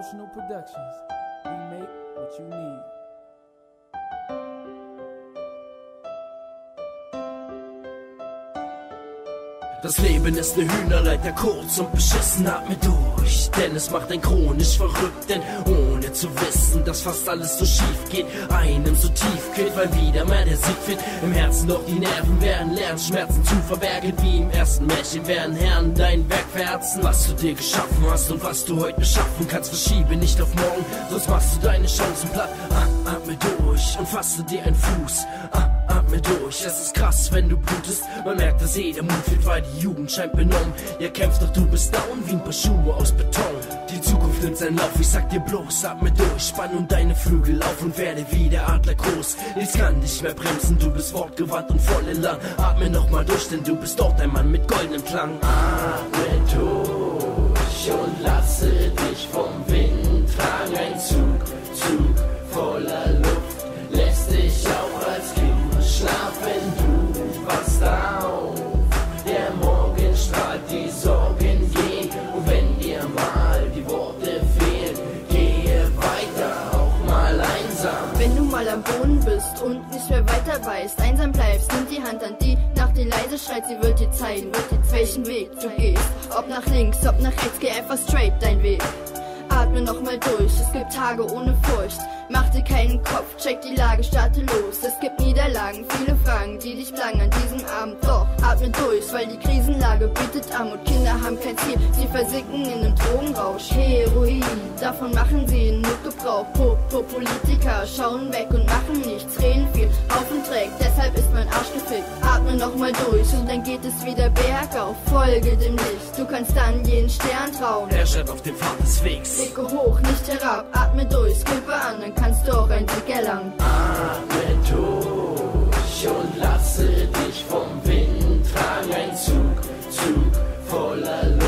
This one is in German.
Emotional Productions. We make what you need. Das Leben ist ne Hühnerleiter, kurz und beschissen, atme durch. Denn es macht einen chronisch verrückt, denn ohne zu wissen, dass fast alles so schief geht, einem so tief geht, weil wieder mal der Sieg fehlt. Im Herzen doch die Nerven werden lernen, Schmerzen zu verbergen, wie im ersten Märchen werden Herren dein Werk verherzen. Was du dir geschaffen hast und was du heute beschaffen kannst, verschiebe nicht auf morgen, sonst machst du deine Chancen platt. Atme durch und fasse dir einen Fuß. Atme durch, es ist krass, wenn du blutest. Man merkt, dass jeder Mund fehlt, weil die Jugend scheint benommen. Ihr kämpft, doch du bist down wie ein paar Schuhe aus Beton. Die Zukunft nimmt seinen Lauf, ich sag dir bloß, atme durch. Spann nun deine Flügel auf und werde wie der Adler groß. Nichts kann dich mehr bremsen, du bist wortgewandt und voll in Lang. Atme nochmal durch, denn du bist dort ein Mann mit goldenem Klang. Atme durch und lasse dich vom Wind tragen. Ein Zug voller Luft lässt dich auch als Kind schlafen, du wachst auf. Der Morgen strahlt, die Sorgen gehen. Und wenn dir mal die Worte fehlen, gehe weiter, auch mal einsam. Wenn du mal am Boden bist und nicht mehr weiter weißt, einsam bleibst, nimm die Hand an die nach dir leise schreit, sie wird dir zeigen, welchen Weg du gehst. Ob nach links, ob nach rechts, geh einfach straight dein Weg. Atme nochmal durch, es gibt Tage ohne Furcht. Mach dir keinen Kopf, check die Lage, starte los. Es gibt Niederlagen, viele Fragen, die dich plagen an diesem Abend. Doch atme durch, weil die Krisenlage bietet Armut. Kinder haben kein Ziel, sie versinken in einem Drogenrausch. Heroin, davon machen sie nur Gebrauch. Politiker schauen weg und machen nichts, reden viel, Haufen Dreck, deshalb ist mein Arsch gefickt. Atme nochmal durch und dann geht es wieder bergauf. Folge dem Licht, du kannst dann jeden Stern trauen. Er schreibt auf dem Pfad des Wegs. Blicke hoch, nicht herab, atme durch, kippe an, dann kannst du auch ein Sieg erlangen. Atme durch und lasse dich vom Wind tragen. Ein Zug voller Luft